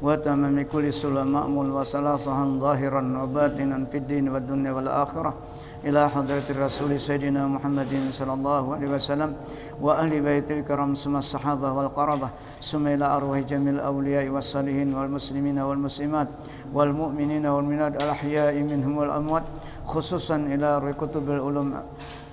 وتمام كل سلم مأمول وصلاصها ظاهرا وباطنا في الدين والدنيا والآخرة إلى حضرة الرسول سيدنا محمد صلى الله عليه وسلم وأهل بيت الكرام ثم الصحابة والقرابة ثم إلى أرواح جميع الأولياء والصالحين والمسلمين والمسلمات والمؤمنين والمؤمنات الأحياء منهم والأموات خصوصا إلى أرواح كتب العلوم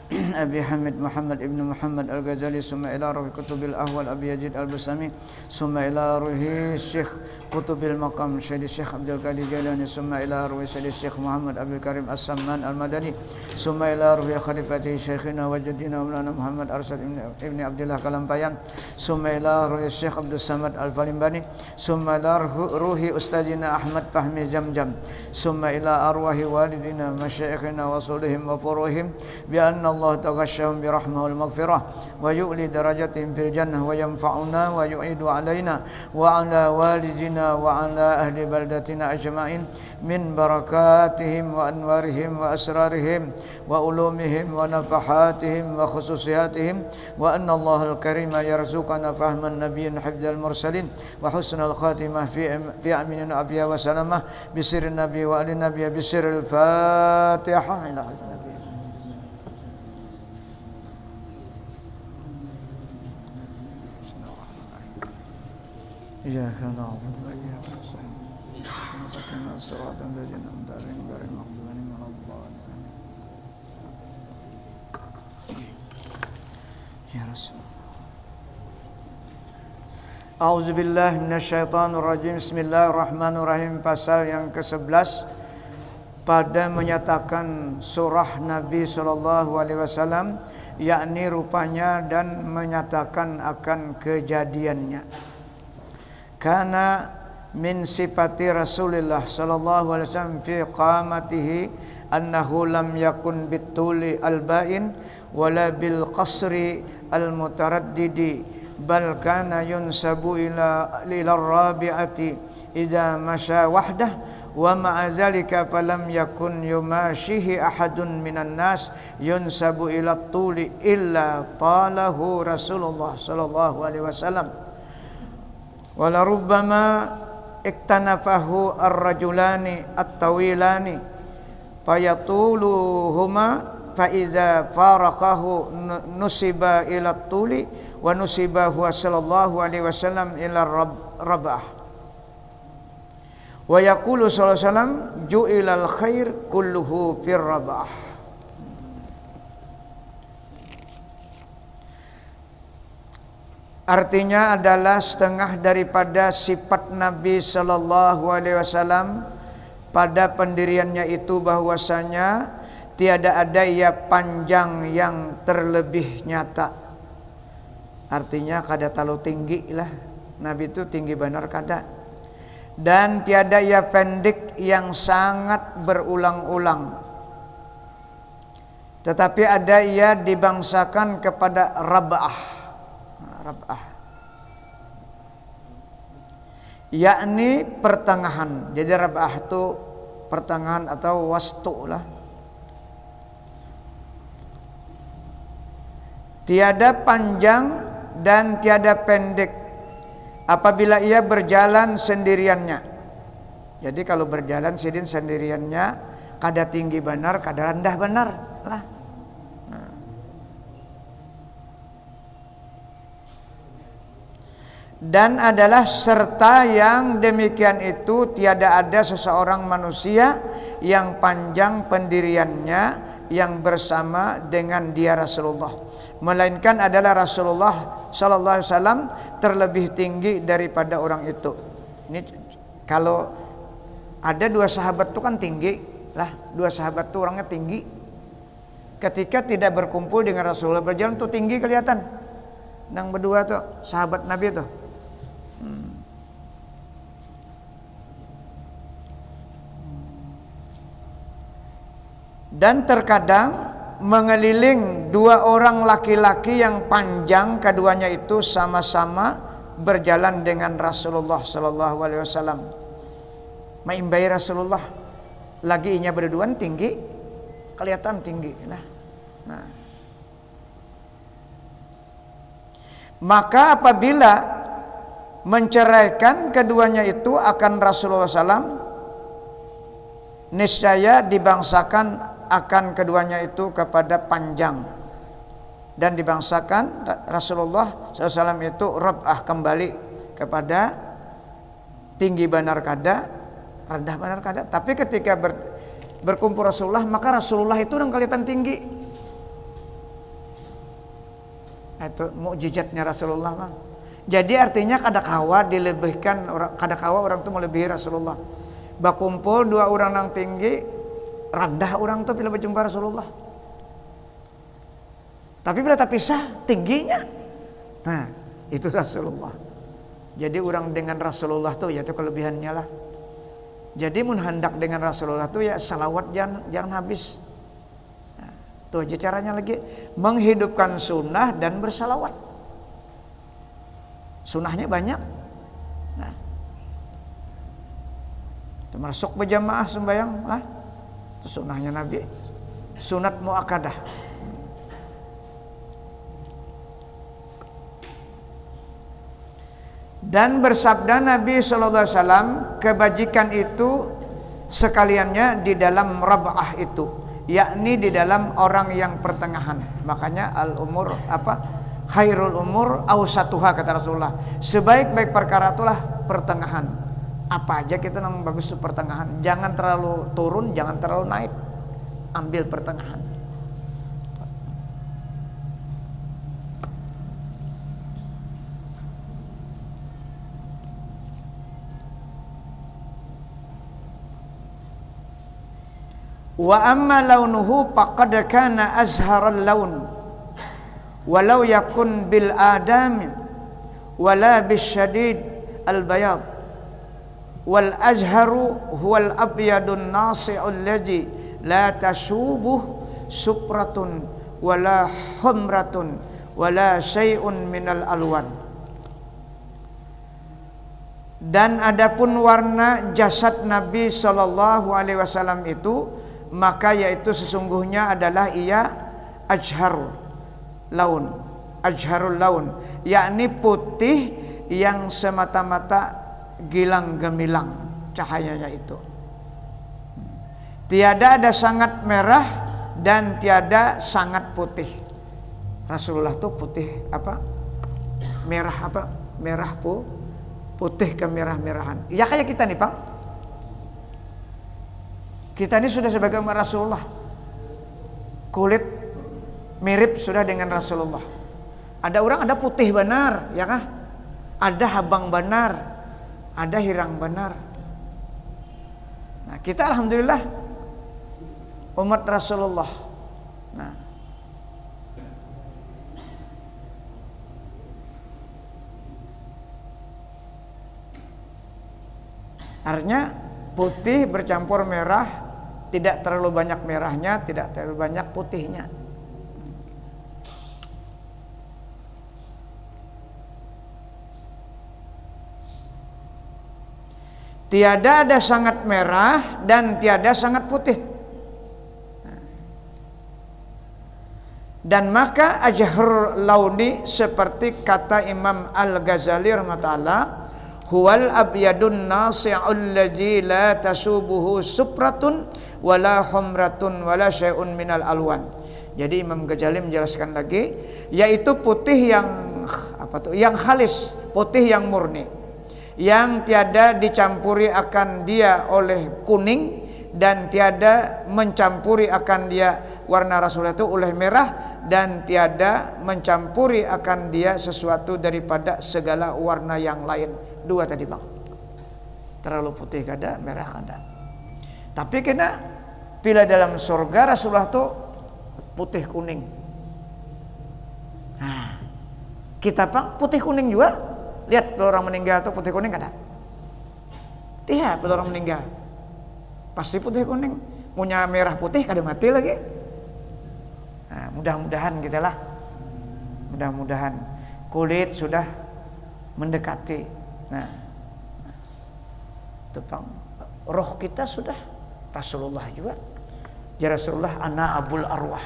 أبي حمد محمد ابن محمد الغزالي ثم إلى روح كتب الأهوال أبي يزيد البسامي ثم إلى روح الشيخ كتب المقام سيد الشيخ عبد القادر الجيلاني ثم إلى روح سيد الشيخ محمد عبد الكريم السمان المدني ثم إلى روح خليفة شيخنا وجدنا مولانا محمد أرشد ابن عبد الله كلامبيان ثم إلى روح الشيخ عبد الصمد الفالمباني ثم إلى روح أستاذنا أحمد فهمي جمجم ثم إلى أرواح والدنا مشايخنا وصولهم وفروعهم بأن الله تغشاهم برحمة والمغفرة ويؤلي درجاتهم في الجنة وينفعنا ويعيد علينا وعلى والدنا وعلى أهل بلدتنا أجمعين من بركاتهم وأنوارهم وأسرارهم وعلومهم ونفحاتهم وخصوصياتهم وأن الله الكريم يرزقنا فهم النبيين حفظ المرسلين وحسن الخاتمة في أمين أبيا وسلامة بسر النبي وآل النبي بسر الفاتحة إلى حضرة النبي. إياك نعبد وإياك نستعين اهدنا الصراط الذين أنعمت عليهم غير المغضوب عليهم ولا الضالين يا رسول A'udzu billahi minasyaitonir rajim. Bismillahirrahmanirrahim. Pasal yang ke-11 pada menyatakan surah Nabi sallallahu alaihi wasallam, yakni rupanya dan menyatakan akan kejadiannya. Karena min sifati Rasulullah sallallahu alaihi wasallam fi qamatihi annahu lam yakun bituli al-ba'in wala bil qasri al-mutaraddidi bal kana yunsabu ila ar-rabi'ati idza masya wahdah wa ma'a zalika falam yakun yumashihi ahadun minan nas yunsabu ila tuli illa talahu Rasulullah sallallahu alaihi wasallam. Wala rubbama iktanafahu ar-rajulani at-tawilani fayatuluhuma fa iza faraqahu nusiba ila tuli wa nusiba huwa sallallahu alaihi wasallam ila rabah wa yaqulu sallallahu alaihi wasallam ju'ilal khair kulluhu fir rabah. Artinya adalah setengah daripada sifat Nabi sallallahu alaihi wasallam pada pendiriannya itu bahwasanya tiada ada ia panjang yang terlebih nyata. Artinya kada terlalu tinggi lah. Nabi itu tinggi benar kada. Dan tiada ia pendek yang sangat berulang-ulang. Tetapi ada ia dibangsakan kepada rab'ah. Yakni pertengahan. Jadi rab'ah itu pertengahan atau wastu lah. Tiada panjang dan tiada pendek apabila ia berjalan sendiriannya. Jadi kalau berjalan sendiriannya kada tinggi benar, kada rendah benar lah. Dan adalah serta yang demikian itu tiada ada seseorang manusia yang panjang pendiriannya yang bersama dengan dia Rasulullah, melainkan adalah Rasulullah sallallahu alaihi wasallam terlebih tinggi daripada orang itu. Ini kalau ada dua sahabat itu kan tinggi lah, dua sahabat itu orangnya tinggi. Ketika tidak berkumpul dengan Rasulullah berjalan tuh tinggi kelihatan. Nang berdua tuh sahabat Nabi tuh. Dan terkadang mengeliling dua orang laki-laki yang panjang, keduanya itu sama-sama berjalan dengan Rasulullah sallallahu alaihi wasallam. Maimbai Rasulullah lagi inya berduaan tinggi, kelihatan tinggi. Nah. Maka apabila menceraikan keduanya itu akan Rasulullah SAW, niscaya dibangsakan akan keduanya itu kepada panjang, dan dibangsakan Rasulullah SAW itu rab'ah, kembali kepada tinggi banar kada, rendah banar kada. Tapi ketika berkumpul Rasulullah, maka Rasulullah itu yang kelihatan tinggi. Itu mukjizatnya Rasulullah mah. Jadi artinya kadakawa dilebihkan orang, kadakawa orang tuh melebihi Rasulullah. Bakumpul dua orang yang tinggi, rendah orang tuh bila berjumpa Rasulullah. Tapi bila terpisah tingginya, nah itu Rasulullah. Jadi orang dengan Rasulullah tuh ya itu kelebihannya lah. Jadi mun hendak dengan Rasulullah tuh ya salawat jangan habis. Nah, tuh aja caranya lagi, menghidupkan sunnah dan bersalawat. Sunnahnya banyak. Nah, termasuk berjamaah sembahyang lah, itu sunnahnya Nabi, sunat muakkadah. Dan bersabda Nabi SAW, kebajikan itu sekaliannya di dalam rab'ah itu, yakni di dalam orang yang pertengahan. Makanya al-umur khairul umur awsatuha, kata Rasulullah. Sebaik-baik perkara itulah pertengahan. Apa aja kita namanya bagus itu pertengahan. Jangan terlalu turun, jangan terlalu naik. Ambil pertengahan. Wa amma launuhu faqad kana azharal laun walau yakun bil adam wala bisyadid al bayad wal azharu huwal abyadun nasi'ul ladzi la tashubuh supratun wala humratun wala syai'un minal alwan. Dan adapun warna jasad Nabi sallallahu alaihi wasallam itu, maka yaitu sesungguhnya adalah ia ajharul laun, yakni putih yang semata-mata gilang gemilang cahayanya itu. Tiada ada sangat merah dan tiada sangat putih. Rasulullah tuh putih merah putih kemerah-merahan. Ya kayak kita nih Pak. Kita ini sudah sebagai umat Rasulullah, kulit mirip sudah dengan Rasulullah. Ada orang ada putih benar, ya kah? Ada habang benar, ada hirang benar. Nah, kita alhamdulillah umat Rasulullah. Nah, artinya putih bercampur merah. Tidak terlalu banyak merahnya, tidak terlalu banyak putihnya. Tiada ada sangat merah dan tiada sangat putih. Dan maka ajhar launi, seperti kata Imam Al-Ghazali rahimahullah, huwal abyadun nasi'ul ladzi la tasubuhu supratun wala humratun wala syai'un minal alwan. Jadi Imam Ghazali menjelaskan lagi, yaitu putih yang yang khalis, putih yang murni, yang tiada dicampuri akan dia oleh kuning dan tiada mencampuri akan dia warna Rasulullah itu oleh merah, dan tiada mencampuri akan dia sesuatu daripada segala warna yang lain. Dua tadi Bang, terlalu putih kada, merah kada. Tapi kena bila dalam surga Rasulullah tuh putih kuning. Nah, kita Bang putih kuning juga. Lihat kalau orang meninggal tuh putih kuning kada? Tidak, kalau orang meninggal pasti putih kuning. Punya merah putih kada mati lagi. Nah, mudah-mudahan kita lah. Mudah-mudahan kulit sudah mendekati. Nah, itu Bang, roh kita sudah Rasulullah juga. Ya Rasulullah, ana abul arwah.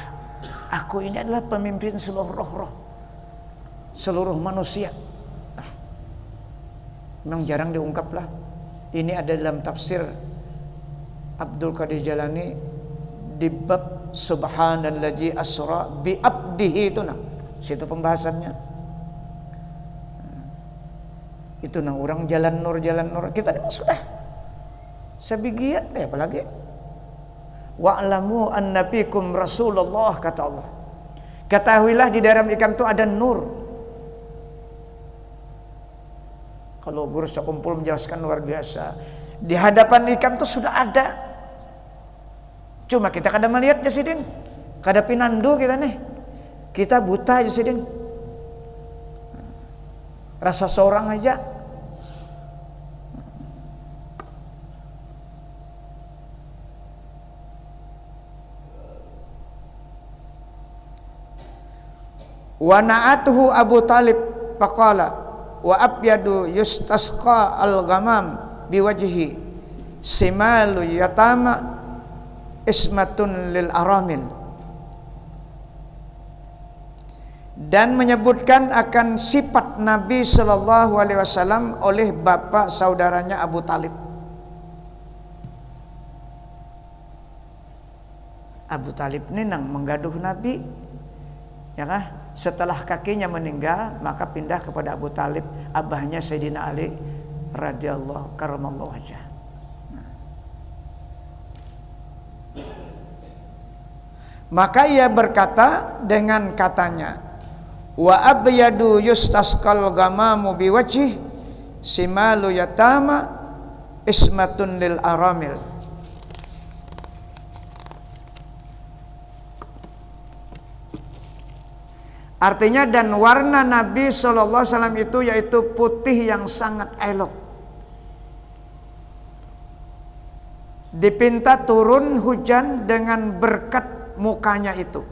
Aku ini adalah pemimpin seluruh roh-roh, seluruh manusia. Nah, Memang jarang diungkap lah. Ini ada dalam tafsir Abdul Qadir Jalani di bab subhanallazi asra bi abdihi itu nah. Situ pembahasannya. Itu nah orang jalan nur. Kita sudah sebigiat apalagi. Wa'lamu anna fikum Rasulullah, kata Allah. Ketahuilah di dalam ikam itu ada nur. Kalau guru sekumpul menjelaskan luar biasa. Di hadapan ikam itu sudah ada. Cuma kita kada melihat Jasidin. Kada pinandu kita nih. Kita buta Jasidin. Rasa seorang aja. Wa na'atuhu Abu Talib faqala wa abyadu yustasqa al-ghamam biwajhi simalu yatama ismatun lil aramil. Dan menyebutkan akan sifat Nabi sallallahu alaihi wasallam oleh bapak saudaranya Abu Talib. Abu Talib ini nang menggaduh Nabi, ya kah? Setelah kakinya meninggal, maka pindah kepada Abu Talib, abahnya Sayyidina Ali radhiyallahu karamallahu wajhah. Maka ia berkata dengan katanya, wa abyadu yustasqal ghamamu biwajhi simalu yatama ismatun lil aramil. Artinya dan warna Nabi sallallahu alaihi wasallam itu yaitu putih yang sangat elok. Dipinta turun hujan dengan berkat mukanya itu.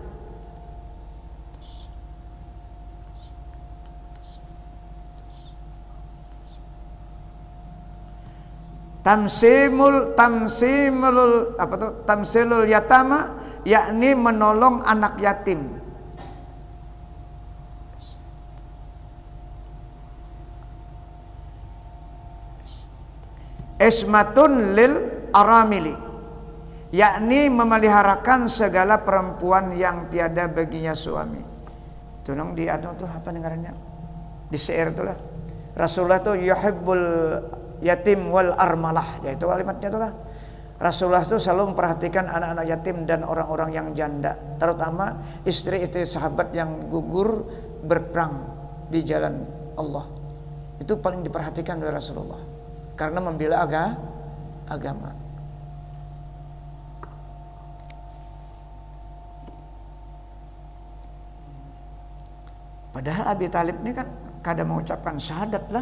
Tamsilul yatama, yakni menolong anak yatim. Ismatun lil aramili, yakni memeliharakan segala perempuan yang tiada baginya suami. Itu nang di anu tuh apa dengarannya? Di syair itulah. Rasulullah tuh yuhibbul yatim wal armalah, yaitu kalimatnya itulah. Rasulullah itu selalu memperhatikan anak-anak yatim dan orang-orang yang janda, terutama istri-istri sahabat yang gugur berperang di jalan Allah. Itu paling diperhatikan oleh Rasulullah karena membela agama. Padahal Abi Talib ini kan kadang mengucapkan syahadat lah,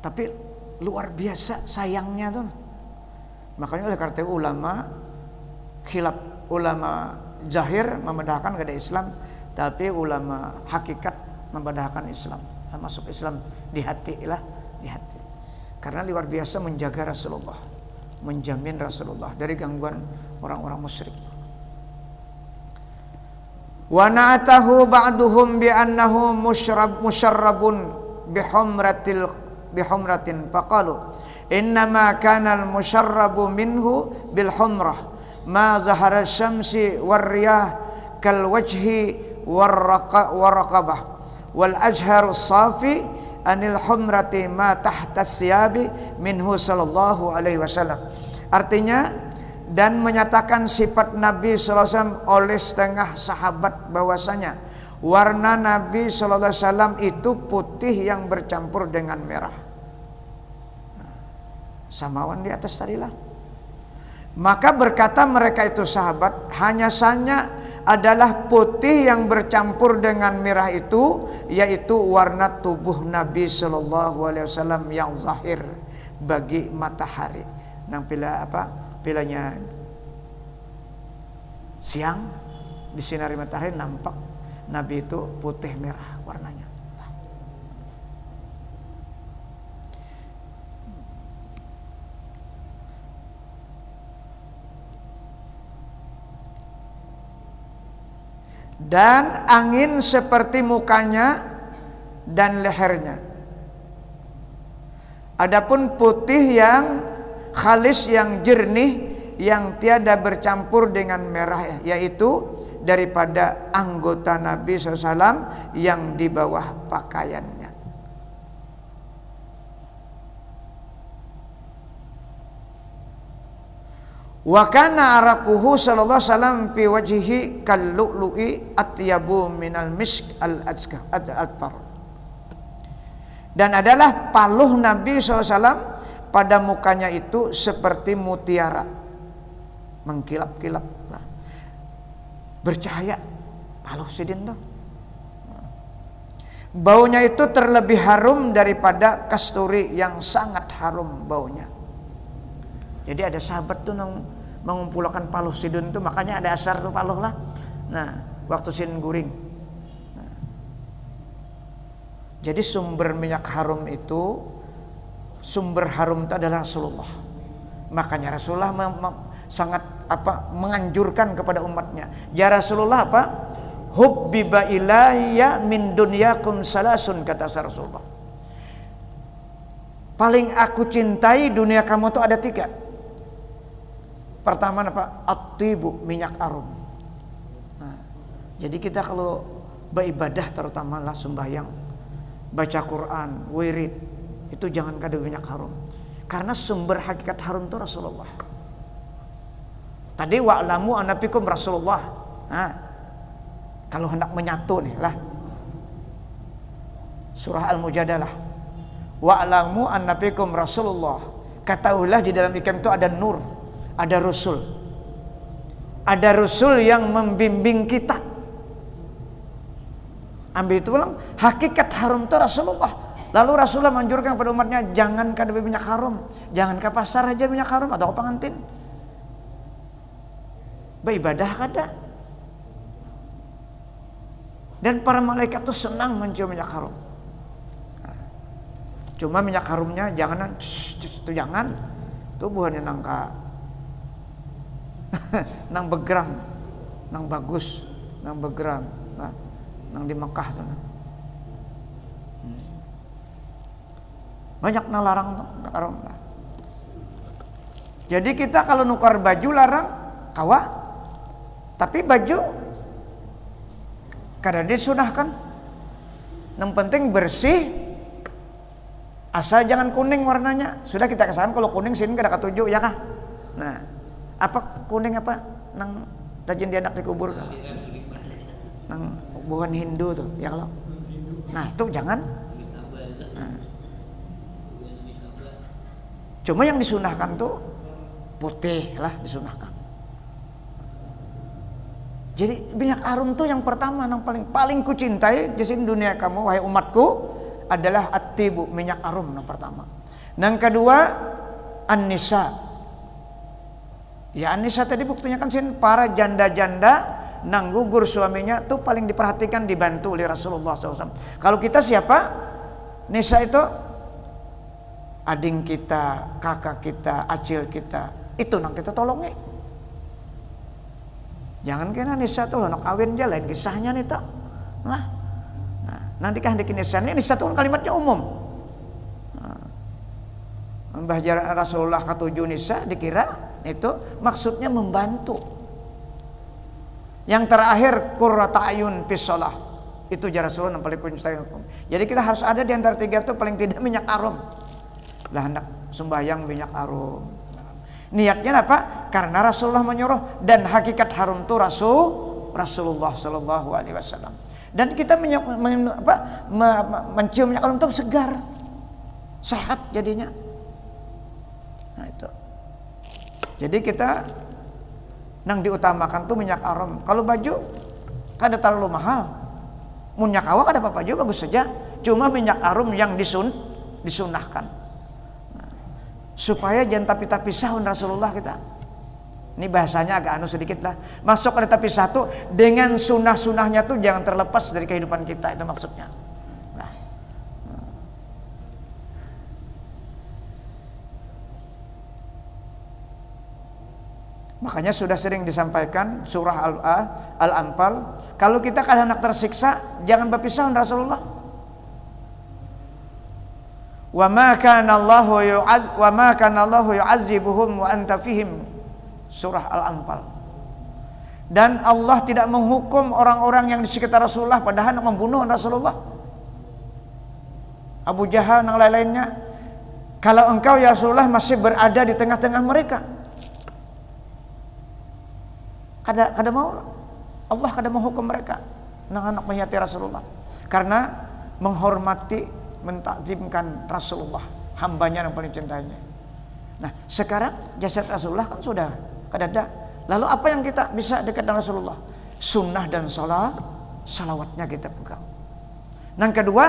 tapi luar biasa sayangnya tuh. Makanya oleh karena ulama khilaf, ulama zahir memedahkan kepada Islam, tapi ulama hakikat memedahkan Islam, masuk Islam di hati lah, di hati. Karena luar biasa menjaga Rasulullah, menjamin Rasulullah dari gangguan orang-orang musyrik. Wa na'atahu ba'duhum bi annahu musharrabun bihumratin faqalu innama kana al-musharrabu minhu bil humrah ma zahara syamsi war riyah kal wajhi war raqabah wal ajharu safi anil humrati ma tahta siyabi minhu sallallahu alaihi wasallam. Artinya, dan menyatakan sifat Nabi sallallahu alaihi wasallam oleh setengah sahabat bahwasanya warna Nabi sallallahu alaihi wasallam itu putih yang bercampur dengan merah. Samawan di atas tadilah. Maka berkata mereka itu sahabat, hanya saja adalah putih yang bercampur dengan merah itu, yaitu warna tubuh Nabi sallallahu alaihi wasallam yang zahir bagi matahari. Nang pilanya siang disinari matahari nampak Nabi itu putih merah warnanya. Dan angin seperti mukanya dan lehernya. Adapun putih yang khalis, yang jernih, yang tiada bercampur dengan merah, yaitu daripada anggota Nabi SAW yang di bawah pakaiannya. Wa kana araquhu sallallahu alaihi wasallam fi wajhihi kal-lu'lu'i atyabu minal misk al-adfar. Dan adalah paluh Nabi SAW pada mukanya itu seperti mutiara, mengkilap-kilap, nah, bercahaya. Paluh sidin tuh, baunya itu terlebih harum daripada kasturi yang sangat harum baunya. Jadi ada sahabat tuh mengumpulkan paluh sidin tuh, makanya ada asar tuh paluh lah. Nah, waktu sin guring. Nah, jadi sumber minyak harum itu, sumber harum itu adalah Rasulullah. Makanya Rasulullah sangat menganjurkan kepada umatnya. Ya Rasulullah hubbiba ilayya min dunyakum salasun, kata Rasulullah. Paling aku cintai dunia kamu tuh ada 3. Pertama at-tibu, minyak harum. Nah, jadi kita kalau beribadah, terutama lah sembahyang, baca Quran, wirid, itu jangan kada minyak harum. Karena sumber hakikat harum itu Rasulullah. Tadi wa'lamu anna fikum Rasulullah. Nah, kalau hendak menyatu nih lah, surah Al-Mujadalah, wa'lamu anna fikum Rasulullah. Ketahuilah di dalam ikam itu ada nur, ada Rasul. Ada Rasul yang membimbing kita. Ambil itu ulang, hakikat harum itu Rasulullah. Lalu Rasulullah menganjurkan kepada umatnya, jangan kada minyak harum, jangan ke pasar aja minyak harum atau ke pengantin. Beribadah kada. Dan para malaikat tuh senang mencium minyak harum. Cuma minyak harumnya jangan itu jangan. Tuh buahnya nangka nang begram, nang bagus, nang begram, nah, nang di Mekah tuh. Banyak nang larang tuh, larang. Jadi kita kalau nukar baju larang kawa. Tapi baju kada disunahkan. Yang penting bersih, asal jangan kuning warnanya. Sudah kita kesan kalau kuning sini kada ketujuh ya kah? Nah, apa kuning apa? Nang rajin dia anak dikubur. Nang bukan Hindu tuh, ya kalau. Nah, itu jangan. Nah. Cuma yang disunahkan tuh putih lah disunahkan. Jadi minyak harum tuh yang pertama, yang paling ku cintai di sini dunia kamu wahai umatku adalah at-tibu, minyak harum yang pertama. Yang kedua an-nisa. Ya an-nisa tadi buktinya kan sini para janda-janda nang gugur suaminya tuh paling diperhatikan, dibantu oleh Rasulullah SAW. Kalau kita siapa? Nisa itu ading kita, kakak kita, acil kita, itu nang kita tolongi. Jangan kena nisa tuh nak kawin aja lain kisahnya nih tak. Nah, nanti kah dikin nisanya, nisa tuh kalimatnya umum. Mbah Rasulullah ketujuh nisa dikira itu maksudnya membantu. Yang terakhir qurrata ayun fis shalah. Itu jar Rasulullah yang paling kunci. Jadi kita harus ada di antara 3 itu paling tidak minyak harum. Lah hendak sembahyang minyak harum. Niatnya apa? Karena Rasulullah menyuruh, dan hakikat harum itu Rasulullah Sallallahu Alaihi Wasallam. Dan kita mencium minyak harum itu segar, sehat jadinya. Nah itu. Jadi kita nang diutamakan tuh minyak harum. Kalau baju kada terlalu mahal, minyak hawa kada apa-apa juga bagus saja. Cuma minyak harum yang disunahkan. Supaya jangan tapi sahun Rasulullah kita. Ini bahasanya agak sedikit lah. Masuk ke tapi satu dengan sunah-sunahnya tuh jangan terlepas dari kehidupan kita, itu maksudnya. Nah. Makanya sudah sering disampaikan surah Al-Anfal, kalau kita kadang nak tersiksa jangan berpisah Rasulullah. Wa ma kana Allahu yu'azzibuhum wa anta fihim. Surah Al-Anfal. Dan Allah tidak menghukum orang-orang yang di sekitar Rasulullah padahal nak membunuh Rasulullah. Abu Jahal dan lain-lainnya. Kalau engkau ya Rasulullah masih berada di tengah-tengah mereka, kada mau Allah kada menghukum mereka nang anak menghayati Rasulullah karena menghormati, mentakzimkan Rasulullah, hambanya yang paling cintanya. Nah, sekarang jasad Rasulullah kan sudah kada ada. Lalu apa yang kita bisa dekat dengan Rasulullah? Sunnah dan salawatnya kita pegang. Yang kedua,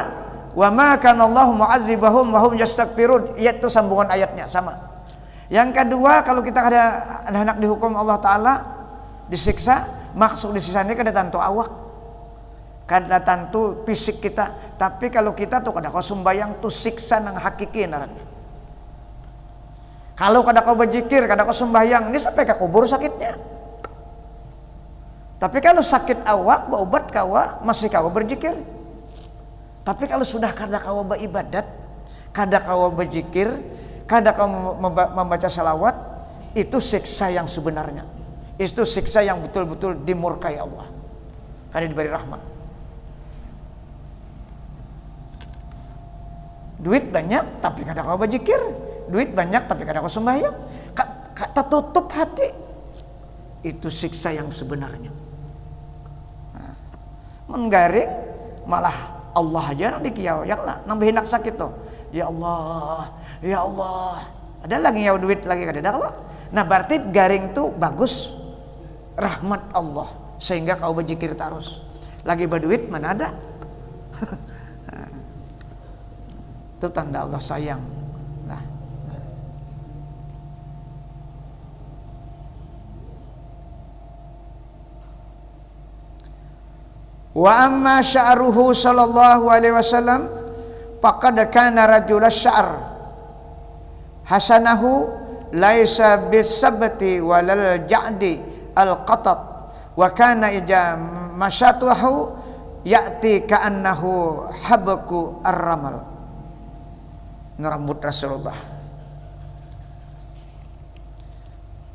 wa ma kana Allahu mu'azzibahum wa hum yastaghfirun, yaitu sambungan ayatnya sama. Yang kedua, kalau kita ada hendak dihukum Allah Ta'ala, disiksa, maksud disiksa ini kada tantu awak, kada tantu fisik kita, tapi kalau kita tuh kada kau sembayang tuh siksa nang hakiki narannya. Kalau kada kau berzikir, kada kau sembayang, ini sampai ke kubur sakitnya. Tapi kalau sakit awak, berobat kawa, masih kawa berzikir. Tapi kalau sudah kada kawa beribadat, kada kawa berzikir, kada kawa membaca salawat, itu siksa yang sebenarnya. Itu siksa yang betul-betul dimurkai Allah. Kada diberi rahmat. Duit banyak tapi kada kawa berzikir. Duit banyak tapi kada kawa sembahyang. Tertutup hati. Itu siksa yang sebenarnya. Nah, menggaring malah Allah aja nang dikiayak lah, nang behinak sakit tuh. Ya Allah, ya Allah. Ada lagi yang duit lagi kada ada lah. Nah, berarti garing tuh bagus. Rahmat Allah sehingga kau berzikir terus. Lagi berduit mana ada? Itu tanda Allah sayang. Nah. Wa amma sya'ruhu sallallahu alaihi wasallam faqad kana rajul asy-sya'r hasanahu laisa bisabti walal ja'di al-qatat wa kana ija masyatuhu ya'ti ka'annahu habku ar-ramal. Rambut Rasulullah.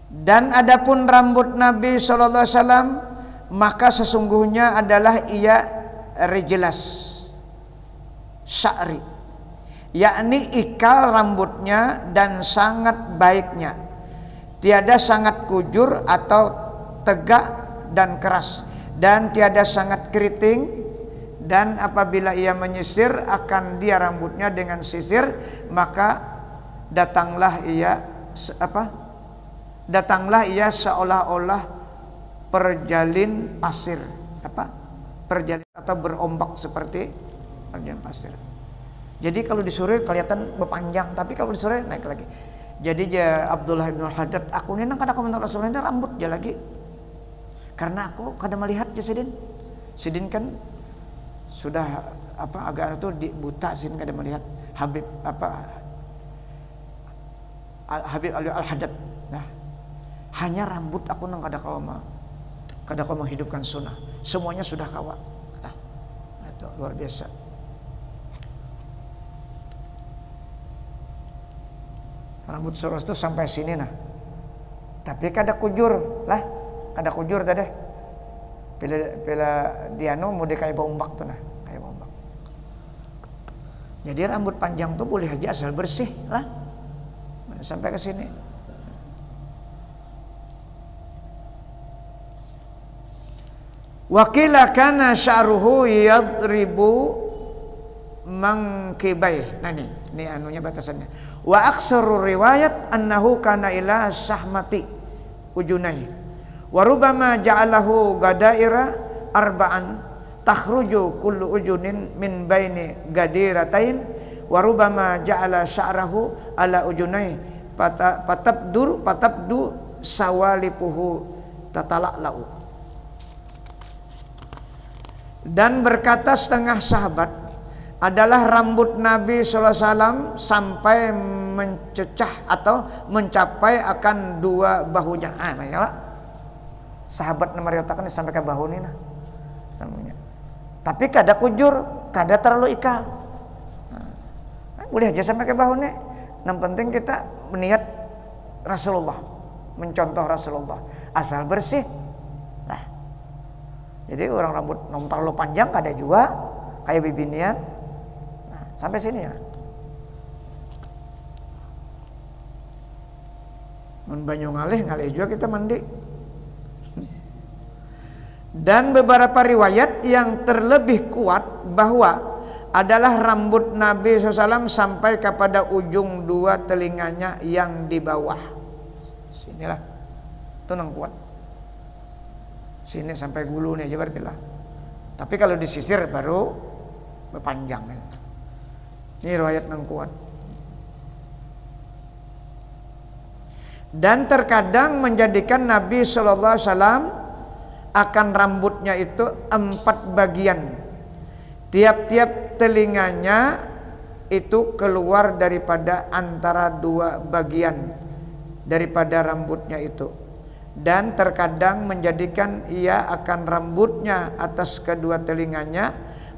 Dan adapun rambut Nabi sallallahu alaihi wasallam maka sesungguhnya adalah ia rijlas sya'ri, yakni ikal rambutnya dan sangat baiknya, tiada sangat kujur atau tegak dan keras, dan tiada sangat keriting. Dan apabila ia menyisir akan dia rambutnya dengan sisir, maka datanglah ia seolah-olah perjalin pasir, perjalin atau berombak seperti perjalin pasir. Jadi kalau di sore kelihatan berpanjang, tapi kalau di sore naik lagi. Jadi Abdullah bin Haddad, aku ini nang kada komentar Rasulullah ini rambut dia lagi, karena aku kada melihat je Sidin kan sudah agak itu buta sih, kada melihat Habib Ali Al-Haddad. Nah, hanya rambut aku nang kada kau menghidupkan sunnah, semuanya sudah kawa. Nah, itu luar biasa. Rambut Rasul itu sampai sini nah, tapi kada kujur lah, kada kujur tadi. Bila dianu mau kayak bombak tuh nah, kayak bombak. Jadi rambut panjang tuh boleh aja asal bersih lah, sampai ke sini. Wakila kana sya'ruhu yadribu mangkibai. Nah ini anunya batasannya. Wa aksaru riwayat annahu kana ila sahmati ujunai. Wa rubama ja'alahu gadaira arba'an takhruju kullu ujunin min baini gadiratain wa rubama ja'ala sya'rahu ala ujunai patabdu sawalipuhu tatala'lau. Dan berkata setengah sahabat adalah rambut Nabi sallallahu alaihi wasallam sampai mencecah atau mencapai akan dua bahunya. Makanya sahabat meriwayatkan sampai ke bahu ni nah rambutnya. Tapi kada kujur, kada terlalu ikal. Nah, boleh aja sampai ke bahu nih. Yang penting kita meniat Rasulullah, mencontoh Rasulullah, asal bersih. Nah, jadi orang rambut terlalu panjang kada juga kayak bibinian. Nah, sampai sini ya. Mun banyu ngalih juga kita mandi. Dan beberapa riwayat yang terlebih kuat bahwa adalah rambut Nabi SAW sampai kepada ujung dua telinganya yang di bawah. Sinilah, itu yang kuat. Sini sampai gulu nih aja berarti lah. Tapi kalau disisir baru berpanjang. Ini riwayat yang kuat. Dan terkadang menjadikan Nabi SAW akan rambutnya itu 4 bagian. Tiap-tiap telinganya itu keluar daripada antara 2 bagian daripada rambutnya itu. Dan terkadang menjadikan ia akan rambutnya atas kedua telinganya,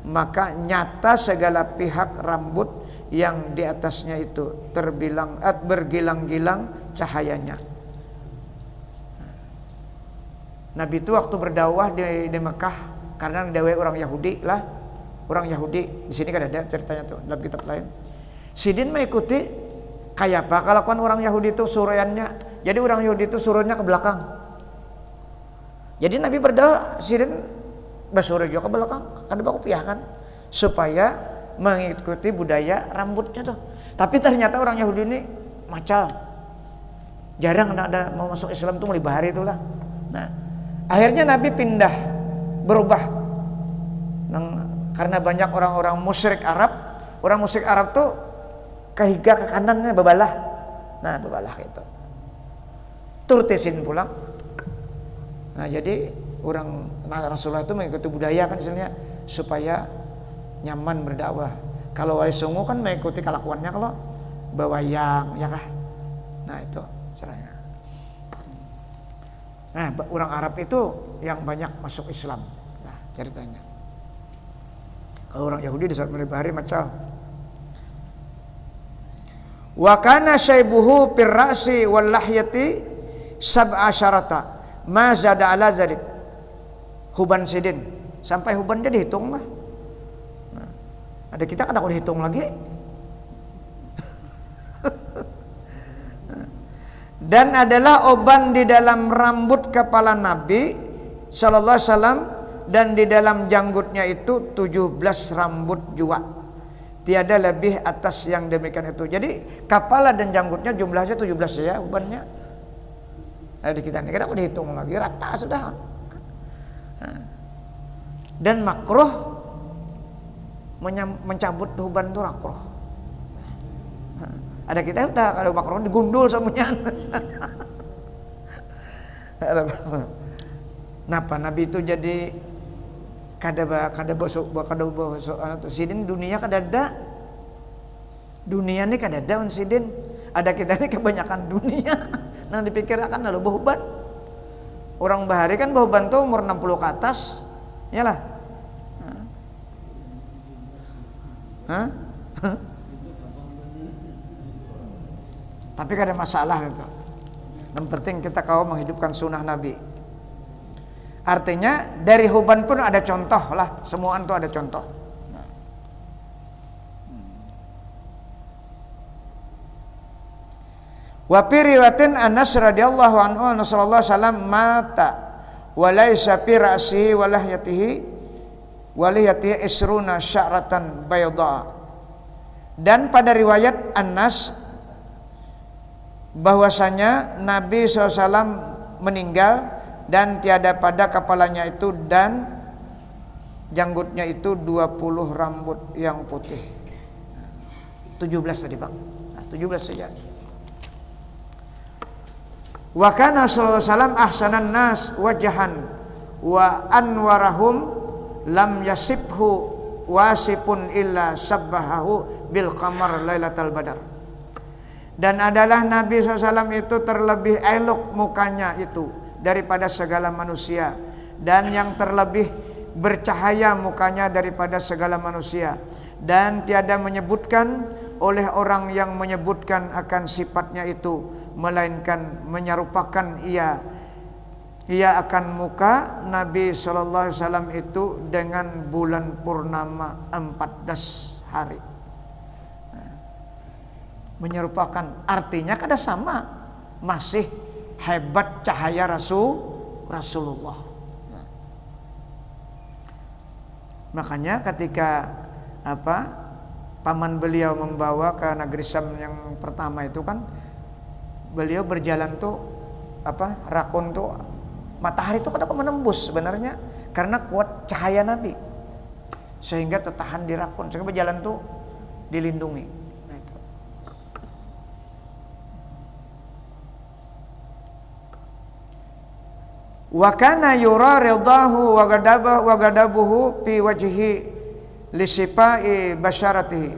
maka nyata segala pihak rambut yang di atasnya itu terbilang bergilang-gilang cahayanya. Nabi itu waktu berdakwah di Mekah, karena dakwah orang Yahudi lah, orang Yahudi di sini kan ada ceritanya tuh dalam kitab lain. Sidin mengikuti kayak apa kelakuan orang Yahudi itu suruhannya. Jadi orang Yahudi itu suruhnya ke belakang. Jadi Nabi berdakwah, Sidin bersuruh juga ke belakang, kan baku pihak kan, supaya mengikuti budaya rambutnya tuh. Tapi ternyata orang Yahudi ini macal, jarang ada mau masuk Islam tuh mulai bahari itulah. Nah, akhirnya Nabi pindah, berubah. Karena banyak orang-orang musyrik Arab, orang musyrik Arab tuh kehiga ke kanannya bebalah. Nah, bebalah gitu. Turtisin pulang. Nah, jadi Rasulullah itu mengikuti budaya kan istilahnya supaya nyaman berdakwah. Kalau wali songo kan mengikuti kelakuannya kalau bawayang ya kah. Nah, itu caranya. Nah, orang Arab itu yang banyak masuk Islam. Nah, ceritanya. Kalau orang Yahudi di saat melibari macam. Wa kana syaibuhu fir ra'si wal lahyati sab'asyarata ma zada ala zadik. Huban sidin, sampai huban dia dihitung lah. Nah, ada kita kan aku dihitung lagi. Dan adalah uban di dalam rambut kepala Nabi sallallahu alaihi wasallam, dan di dalam janggutnya itu 17 rambut jua. Tiada lebih atas yang demikian itu. Jadi kepala dan janggutnya jumlahnya 17 ya ubannya. Ada di kita ini kan aku dihitung lagi rata sudah. Dan makruh mencabut uban itu makruh. Ada kita udah kalau makruh digundul semuanya. Napa Nabi itu jadi kada bosok sidin dunia kadada. Dunia ini kadada on sidin. Ada kita ini kebanyakan dunia. Nah dipikirkan lalu behuban. Orang bahari kan behuban tuh umur 60 ke atas. Iyalah. Tapi kada masalah gitu. Yang penting kita kau menghidupkan sunnah Nabi. Artinya dari huban pun ada contoh lah. Semuaan tuh ada contoh. Wa fi riwayatin Anas radhiyallahu anhu Rasulullah sallallahu mata wa laisa fi ra'sihi wa lahyatihi isruna sya'ratan bayda. Dan pada riwayat Anas bahwasanya Nabi SAW meninggal dan tiada pada kepalanya itu dan janggutnya itu 20 rambut yang putih. 17 tadi Bang. Nah, 17 saja. Wa kana sallallahu alaihi wasallam ahsanan nas wajhan wa anwarahum lam yasibhu wasipun illa sabbahahu bil qamar lailatal badar. Dan adalah Nabi SAW itu terlebih elok mukanya itu daripada segala manusia, dan yang terlebih bercahaya mukanya daripada segala manusia, dan tiada menyebutkan oleh orang yang menyebutkan akan sifatnya itu, melainkan menyerupakan ia akan muka Nabi sallallahu alaihi wasallam itu dengan bulan purnama 14 hari. Menyerupakan artinya kada sama, masih hebat cahaya Rasulullah. Makanya ketika paman beliau membawa ke negeri Syam yang pertama itu kan, beliau berjalan tuh rakun tuh matahari tuh kadang menembus sebenarnya karena kuat cahaya Nabi, sehingga tertahan di rakun, sehingga berjalan tuh dilindungi. Nah itu. Wa kana yura ridahu wa gadabuhu fi wajhi li sipai basyaratihi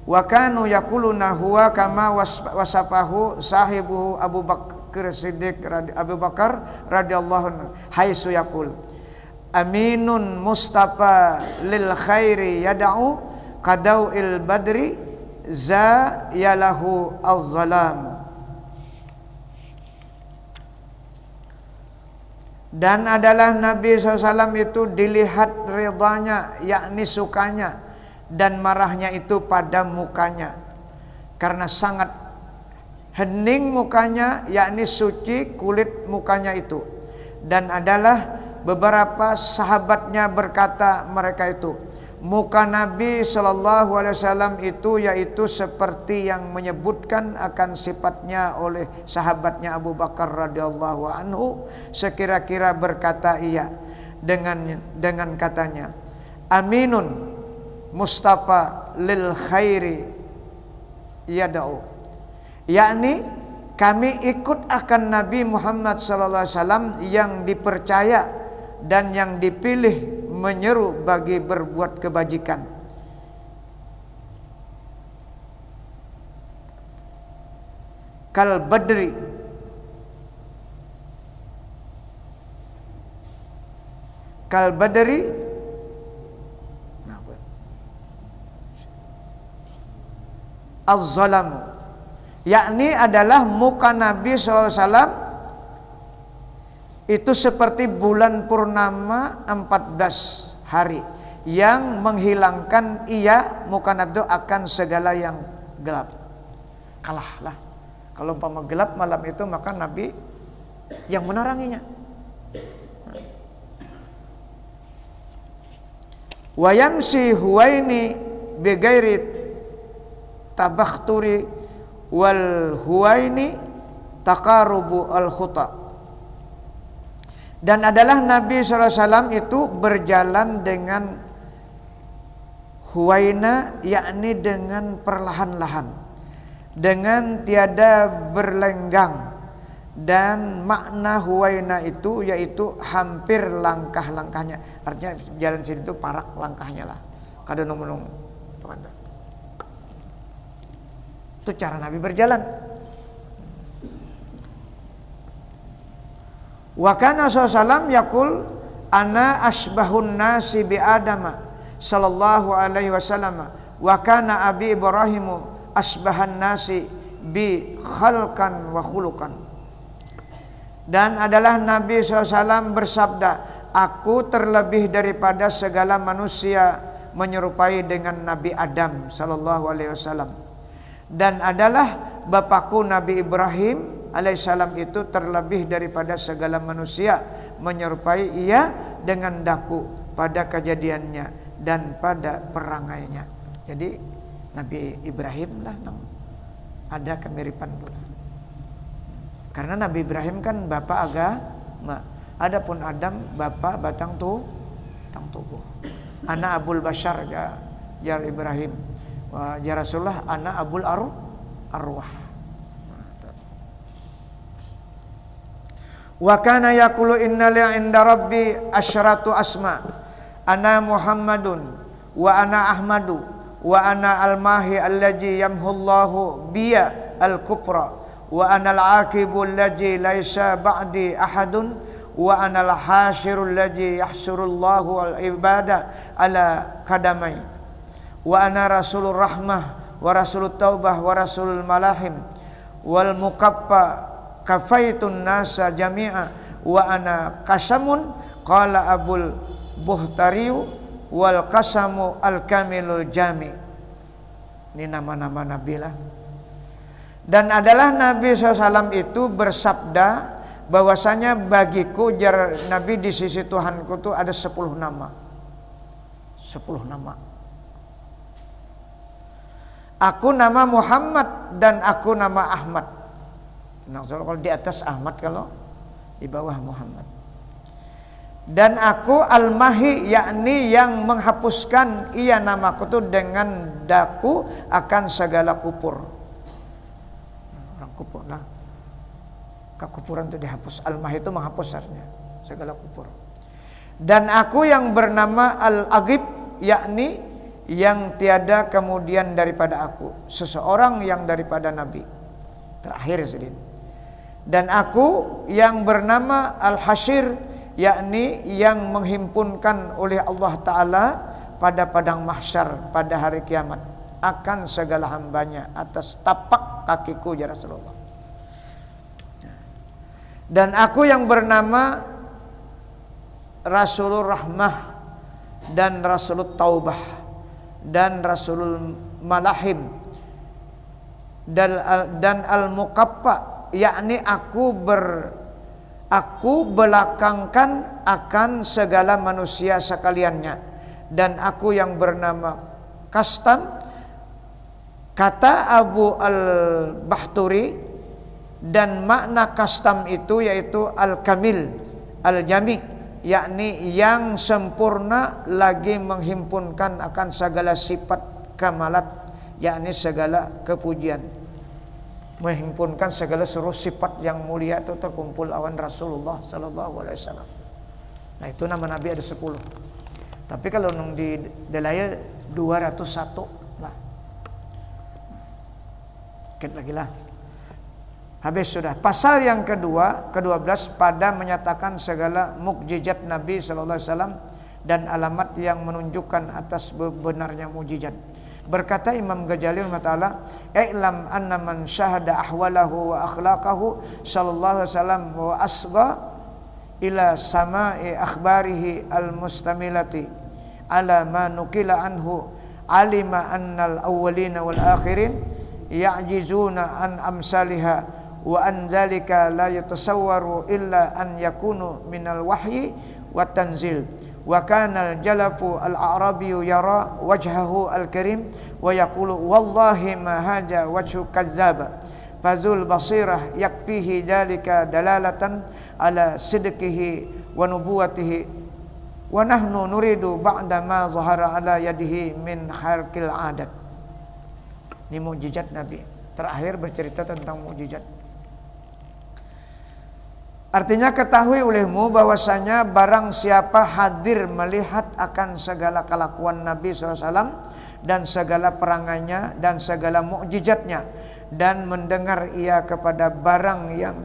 wa kanu yaquluna huwa kama wasafahu sahibuhu Abu Bakar radhiyallahu anhu haitsu yaqul aminun mustafa lil khairi yad'u qadau'il badri za yalahu az-zalam. Dan adalah Nabi SAW itu dilihat ridhanya, yakni sukanya, dan marahnya itu pada mukanya, karena sangat hening mukanya, yakni suci kulit mukanya itu. Dan adalah beberapa sahabatnya berkata mereka itu, muka Nabi SAW itu yaitu seperti yang menyebutkan akan sifatnya oleh sahabatnya Abu Bakar radhiyallahu anhu, sekira-kira berkata ia dengan katanya, aminun mustafa lil khairi yada'u, yakni kami ikut akan Nabi Muhammad SAW yang dipercaya dan yang dipilih menyeru bagi berbuat kebajikan. Kal badri, az-zalamu, yakni adalah muka Nabi SAW itu seperti bulan purnama 14 hari yang menghilangkan ia, muka Nabi itu, akan segala yang gelap. Kalahlah kalau umpama gelap malam itu, maka Nabi yang meneranginya. Wa yamsi huwaini bighairi tabakhturi wal huwaini taqarubu al khuta. Dan adalah Nabi SAW itu berjalan dengan huwaina, yakni dengan perlahan-lahan, dengan tiada berlenggang. Dan makna huwaina itu yaitu hampir langkah-langkahnya. Artinya jalan sini itu parak langkahnya lah. Kada nong-nong. Itu cara Nabi berjalan. Wa kana sallallahu yaqul ana asbahun nasi bi adama sallallahu alaihi wasallam wa kana abi ibrahimu asbahan nasi bi khalqan wa khuluqan. Dan adalah Nabi SAW bersabda, aku terlebih daripada segala manusia menyerupai dengan Nabi Adam sallallahu alaihi wasallam. Dan adalah bapakku Nabi Ibrahim alaihissalam itu terlebih daripada segala manusia menyerupai ia dengan daku pada kejadiannya dan pada perangainya. Jadi Nabi Ibrahim lah ada kemiripan pula. Karena Nabi Ibrahim kan bapak agama, adapun Adam bapak batang tubuh. Ana abul bashar ya Ibrahim, ya Rasulullah ana abul arwah. Wa kana yaqulu inna li 'inda rabbi asyratu asma ana Muhammadun wa ana Ahmadu wa ana al-mahi allazi yamhullahu biya al-kufra wa ana al-aqibu allazi laisa ba'di ahadun wa ana al-hashiru allazi yahsurullahu al-ibada ala qadamai wa ana rasulur rahmah wa rasulut taubah wa rasulul malahim wal mukaffa kafaitun nasa jami'a wa ana kasamun qala abul buhtariyu wal kasamu al kamilul jami. Ini nama-nama nabi lah. Dan adalah Nabi SAW itu bersabda bahwasanya bagiku jar Nabi di sisi Tuhanku itu ada 10 nama. 10 nama. Aku nama Muhammad dan aku nama Ahmad. Nah, kalau di atas Ahmad, kalau di bawah Muhammad. Dan aku Al-Mahi, yakni yang menghapuskan ia namaku itu dengan daku akan segala kupur. Orang kupur lah. Kekupuran itu dihapus. Al-Mahi itu menghapus artinya segala kupur. Dan aku yang bernama Al-Aghib, yakni yang tiada kemudian daripada aku, seseorang yang daripada Nabi terakhir sedin. Dan aku yang bernama Al-Hashir, yakni yang menghimpunkan oleh Allah Ta'ala pada padang mahsyar pada hari kiamat akan segala hambanya atas tapak kakiku ya Rasulullah. Dan aku yang bernama Rasulur Rahmah dan Rasulut Taubah dan Rasulul Malahim dan Al-Mukaffa, yakni aku belakangkan akan segala manusia sekaliannya. Dan aku yang bernama Kastam, kata Abu al-Bahturi, dan makna Kastam itu yaitu Al-Kamil Al-Jami, yakni yang sempurna lagi menghimpunkan akan segala sifat kamalat, yakni segala kepujian, menghimpunkan segala seluruh sifat yang mulia itu terkumpul awan Rasulullah sallallahu alaihi wasallam. Nah, itu nama Nabi ada 10. Tapi kalau di dalail 201 lah. Dikit lagi lah. Habis sudah. Pasal yang kedua, ke-12 pada menyatakan segala mukjizat Nabi sallallahu alaihi wasallam dan alamat yang menunjukkan atas benarnya mukjizat. Berkata Imam Ghazali rahimahullah, "I'lam anna man syahada ahwalahu wa akhlaqahu sallallahu alaihi wasallam wa asgha ila sama'i akhbarihi al-mustamilati ala ma nukila anhu alima annal awwalina wal akhirin ya'jizuna an amsalihha wa an zalika la yatasawwaru illa an yakunu minal wahyi wa tanzil wa kana al-jalafu al-a'rabiyyu yara wajhahu al-karim wa yaqulu wallahi ma haja wajhu kazzaba fazul basirah yakfihi zalika dalalatan ala sidqihi wa nubuwatihi wa nahnu nuridu ba'da ma zahara ala yadihi min kharqil adat." Ini mukjizat Nabi. Terakhir bercerita tentang mukjizat. Artinya ketahui olehmu bahwasanya barang siapa hadir melihat akan segala kelakuan Nabi SAW dan segala perangainya dan segala mukjizatnya dan mendengar ia kepada barang yang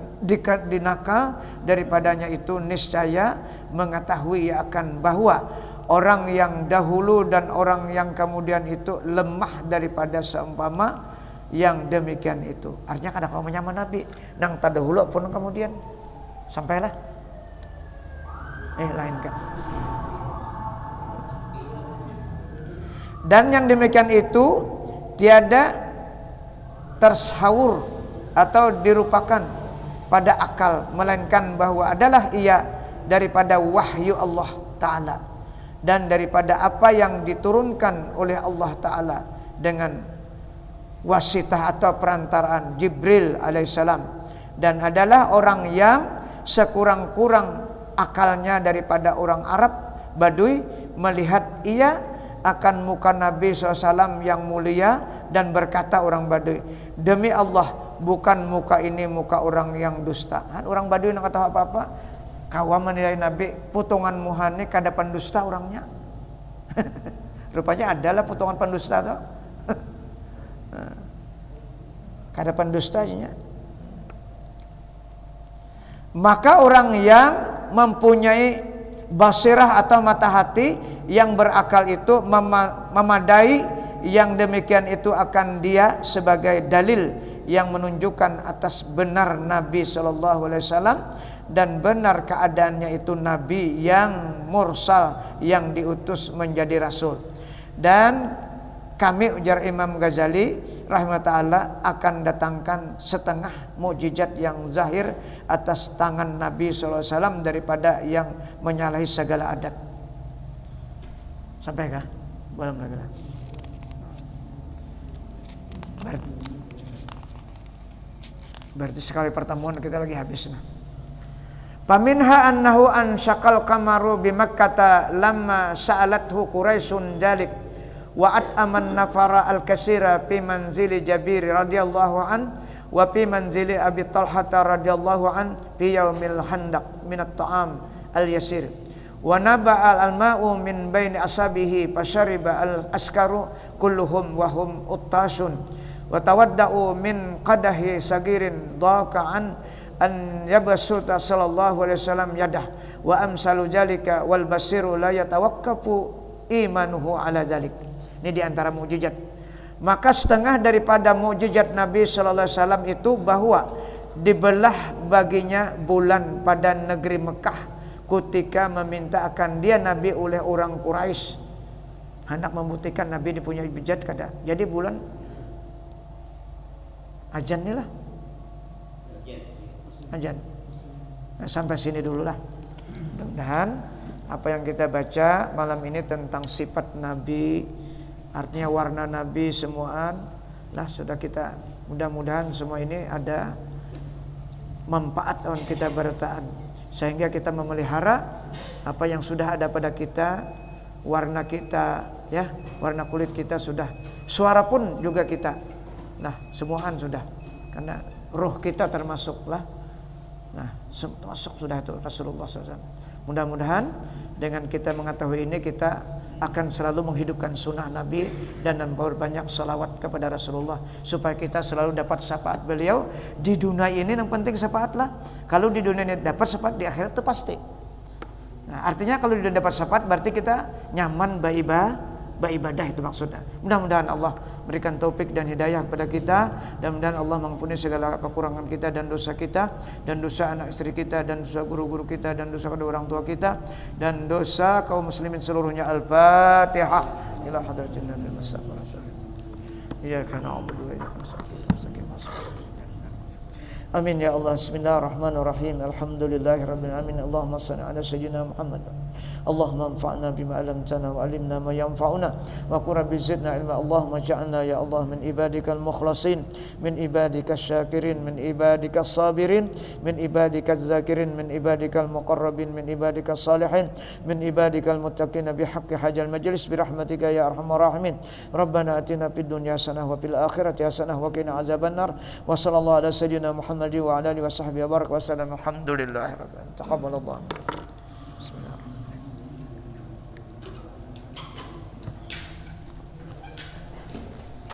dinakal daripadanya, itu niscaya mengetahui akan bahwa orang yang dahulu dan orang yang kemudian itu lemah daripada seumpama yang demikian itu. Artinya kada kau menyama Nabi nang tadahulu pun kemudian sampailah lain kan. Dan yang demikian itu tiada tersawur atau dirupakan pada akal, melainkan bahwa adalah ia daripada wahyu Allah Ta'ala dan daripada apa yang diturunkan oleh Allah Ta'ala dengan wasitah atau perantaraan Jibril alaihissalam, dan adalah orang yang sekurang-kurang akalnya daripada orang Arab Badui melihat ia akan muka Nabi SAW yang mulia dan berkata orang Badui, "Demi Allah, bukan muka ini muka orang yang dusta." Orang Badui nak kata apa-apa, kawa menilai Nabi, potongan muhani kada pendusta orangnya. Rupanya adalah potongan pendusta tuh. Kada pendustanya. Maka orang yang mempunyai basirah atau mata hati yang berakal itu memadai yang demikian itu akan dia sebagai dalil yang menunjukkan atas benar Nabi sallallahu alaihi wasallam dan benar keadaannya itu nabi yang mursal, yang diutus menjadi rasul. Dan kami, ujar Imam Ghazali rahimahullah, akan datangkan setengah mukjizat yang zahir atas tangan Nabi sallallahu alaihi wasallam daripada yang menyalahi segala adat. Sampai kah? Belum lagi lah. Berarti sekali pertemuan kita lagi habis. Faminha annahu ansyaqal qamaru bi Makkah lamma sa'alathu Quraisyun dalik wa at'aman nafara al-katsira fi manzili Jabir radhiyallahu an wa fi manzili Abi Talhah radhiyallahu an fi yaumil handaq min at-ta'am al-yasir wa naba'a al-ma'u min baini asabihi fashariba al-askaru kulluhum wa hum uttasun wa tawadda'u min qadahi sagirin dhaqa'an an yabsuta sallallahu alaihi wasallam yadah wa amsalu jalika wal basiru la yatawaqqafu imanuhu ala zalik. Ini diantara mukjizat. Maka setengah daripada mukjizat Nabi sallallahu alaihi wasallam itu bahwa dibelah baginya bulan pada negeri Mekah ketika meminta akan dia Nabi oleh orang Quraisy, hendak membuktikan Nabi dipunyai mukjizat kada. Jadi bulan ajan ni lah. Ajan. Nah, sampai sini dululah. Mudah-mudahan apa yang kita baca malam ini tentang sifat Nabi, artinya warna Nabi semuaan lah sudah kita, mudah-mudahan semua ini ada manfaat on kita bertaan sehingga kita memelihara apa yang sudah ada pada kita, warna kita ya, warna kulit kita sudah, suara pun juga kita. Nah, semuaan sudah. Karena roh kita termasuklah. Nah, termasuk sudah itu Rasulullah SAW. Mudah-mudahan dengan kita mengetahui ini kita akan selalu menghidupkan sunnah Nabi dan memperbanyak salawat kepada Rasulullah supaya kita selalu dapat syafaat beliau di dunia ini. Yang penting syafaat lah. Kalau di dunia ini dapat syafaat, di akhirat itu pasti. Nah, artinya kalau di dunia dapat syafaat berarti kita nyaman beribadah, itu maksudnya. Mudah-mudahan Allah berikan taufik dan hidayah kepada kita, dan mudah-mudahan Allah mengampuni segala kekurangan kita dan dosa kita, dan dosa anak istri kita, dan dosa guru-guru kita, dan dosa kedua orang tua kita, dan dosa kaum muslimin seluruhnya. Al-Fatihah. Ila hadratin Nabi Muhammad. Iyyaka na'budu wa iyyaka nasta'in. Amin ya Allah. Bismillahirrahmanirrahim. Alhamdulillahirabbil alamin. Allahumma shalli ala sayyidina Muhammad. Allahumma anfa'na bima 'allamtana wa 'allimna ma yanfa'una wa qur rabbi zidna ilma. Allahumma ja'alna ya Allah min ibadikal mukhlasin, min ibadikasy syakirin, min ibadikas sabirin, min ibadikaz zakirin, min ibadikal muqarrabin, min ibadikas salihin, min ibadikal muttaqin bi haqqi hajal majlis bi rahmatika ya arhamar rahimin. Rabbana atina fid dunya hasanah wa fil akhirati hasanah wa qina azabannar. Wa sallallahu ala sayyidina Muhammad wa ala alihi wa sahbihi wa barak wa sallam. Alhamdulillahirabbil alamin. Taqabbalallahu. Bismillahirrahmanirrahim.